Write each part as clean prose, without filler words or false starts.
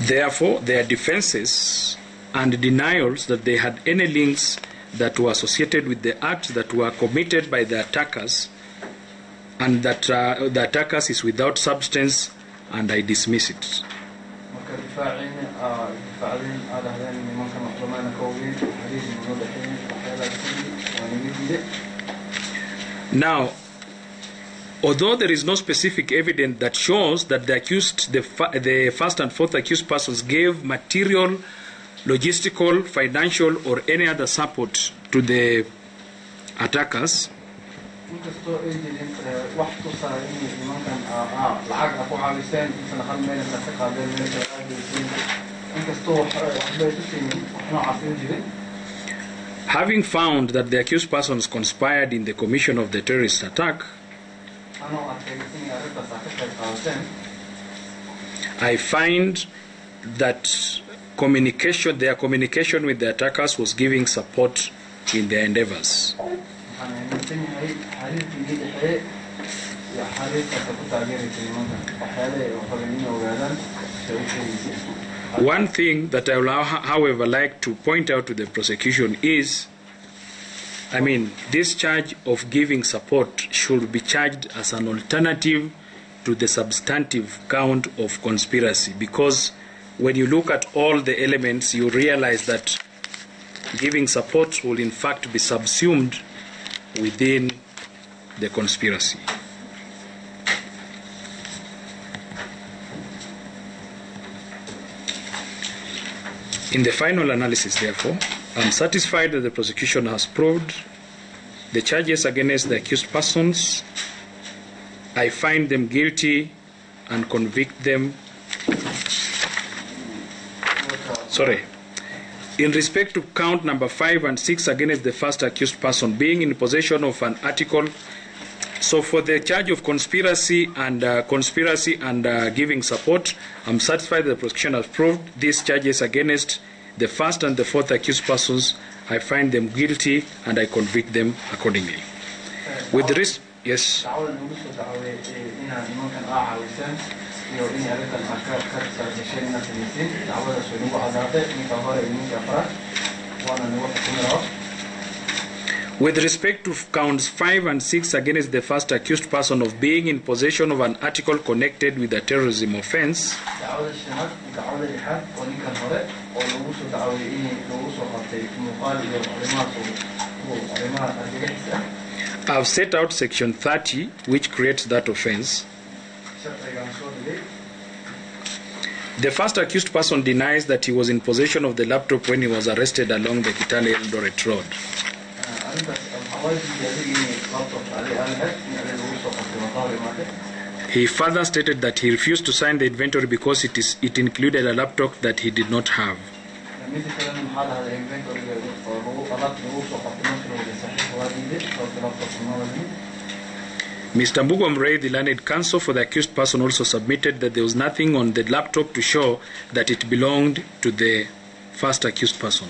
Therefore, their defenses and denials that they had any links that were associated with the acts that were committed by the attackers, and that the attackers is without substance, and I dismiss it. Now, although there is no specific evidence that shows that the accused, the first and fourth accused persons gave material, logistical, financial, or any other support to the attackers, having found that the accused persons conspired in the commission of the terrorist attack, I find that their communication with the attackers was giving support in their endeavors. One thing that I will, however, like to point out to the prosecution is, this charge of giving support should be charged as an alternative to the substantive count of conspiracy, because when you look at all the elements, you realize that giving support will in fact be subsumed within the conspiracy. In the final analysis, therefore, I am satisfied that the prosecution has proved the charges against the accused persons. I find them guilty and convict them. In respect to count number 5 and 6 against the first accused person being in possession of an article, so for the charge of conspiracy and giving support, I'm satisfied that the prosecution has proved these charges against the first and the fourth accused persons. I find them guilty and I convict them accordingly. With the rest, yes. With respect to counts 5 and 6 against the first accused person of being in possession of an article connected with a terrorism offense, I've set out section 30, which creates that offense. The first accused person denies that he was in possession of the laptop when he was arrested along the Kitale Eldoret Road. He further stated that he refused to sign the inventory because it included a laptop that he did not have. Mr. Mbugomre, the learned counsel for the accused person, also submitted that there was nothing on the laptop to show that it belonged to the first accused person.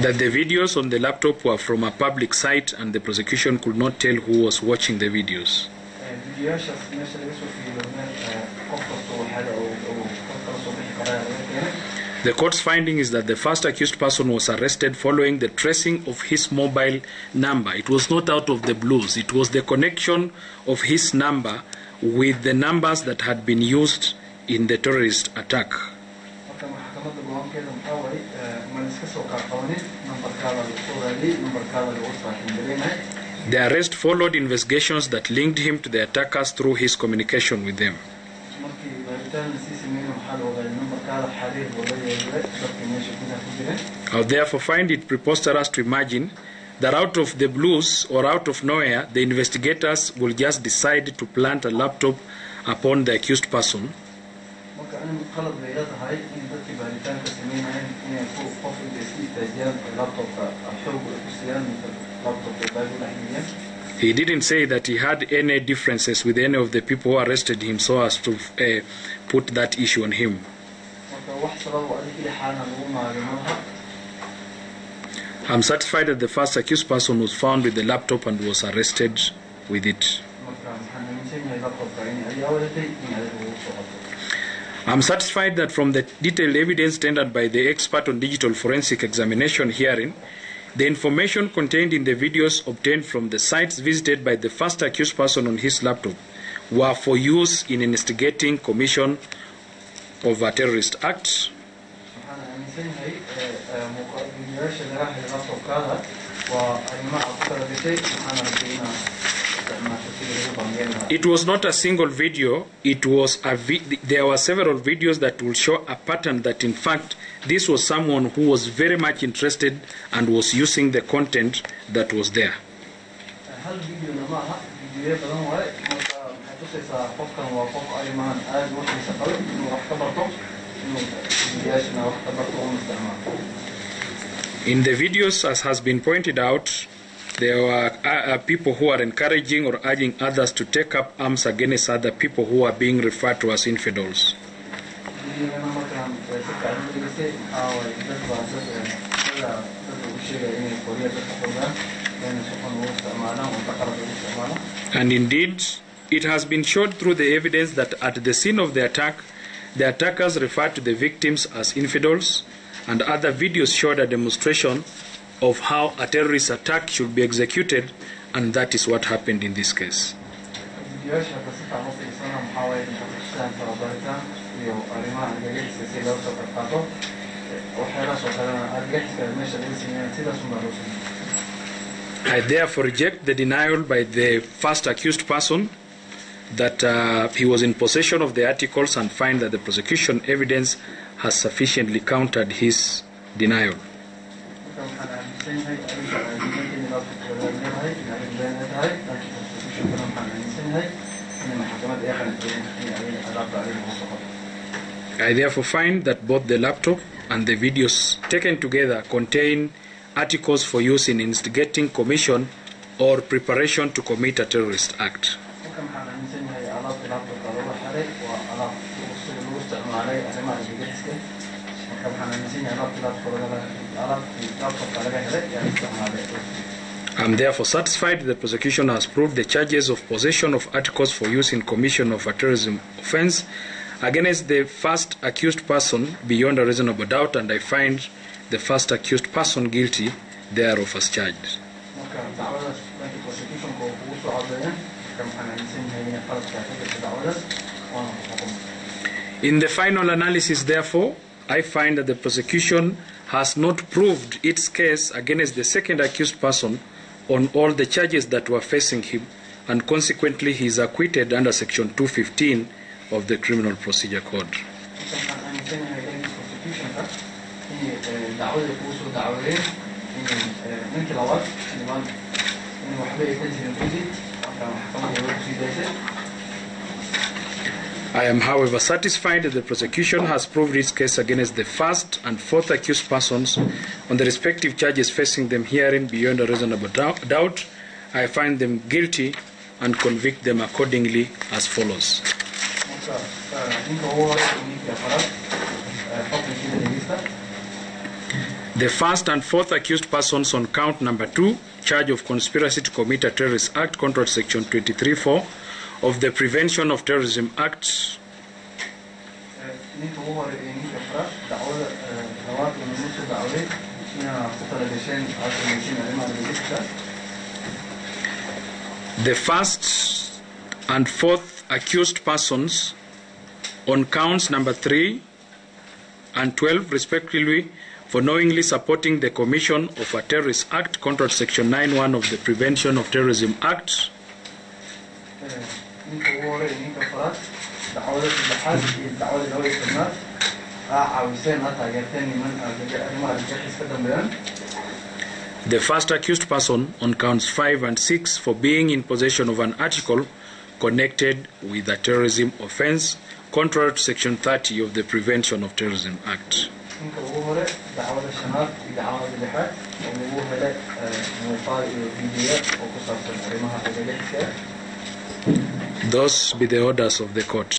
That the videos on the laptop were from a public site and the prosecution could not tell who was watching the videos. The court's finding is that the first accused person was arrested following the tracing of his mobile number. It was not out of the blues. It was the connection of his number with the numbers that had been used in the terrorist attack. The arrest followed investigations that linked him to the attackers through his communication with them. I therefore find it preposterous to imagine that out of the blues or out of nowhere, the investigators will just decide to plant a laptop upon the accused person. He didn't say that he had any differences with any of the people who arrested him so as to put that issue on him. I'm satisfied that the first accused person was found with the laptop and was arrested with it. I'm satisfied that from the detailed evidence tendered by the expert on digital forensic examination hearing, the information contained in the videos obtained from the sites visited by the first accused person on his laptop were for use in investigating commission of a terrorist act. It was not a single video, there were several videos that will show a pattern that in fact this was someone who was very much interested and was using the content that was there. In the videos, as has been pointed out, there were people who are encouraging or urging others to take up arms against other people who are being referred to as infidels. And indeed, it has been shown through the evidence that at the scene of the attack, the attackers referred to the victims as infidels, and other videos showed a demonstration of how a terrorist attack should be executed, and that is what happened in this case. I therefore reject the denial by the first accused person that he was in possession of the articles and find that the prosecution evidence has sufficiently countered his denial. I therefore find that both the laptop and the videos taken together contain articles for use in instigating commission or preparation to commit a terrorist act. I'm therefore satisfied the prosecution has proved the charges of possession of articles for use in commission of a terrorism offense against the first accused person beyond a reasonable doubt, and I find the first accused person guilty thereof as charged. In the final analysis, therefore, I find that the prosecution has not proved its case against the second accused person on all the charges that were facing him, and consequently he is acquitted under Section 215 of the Criminal Procedure Code. I am, however, satisfied that the prosecution has proved its case against the first and fourth accused persons on the respective charges facing them herein beyond a reasonable doubt. I find them guilty and convict them accordingly as follows. The first and fourth accused persons on count number 2, charge of conspiracy to commit a terrorist act, contrary to Section 23(4) of the Prevention of Terrorism Act. The first and fourth accused persons on counts number 3 and 12 respectively for knowingly supporting the commission of a terrorist act, contrary to Section 9(1) of the Prevention of Terrorism Act. The first accused person on counts 5 and 6 for being in possession of an article connected with a terrorism offense, contrary to Section 30 of the Prevention of Terrorism Act. Those be the orders of the court.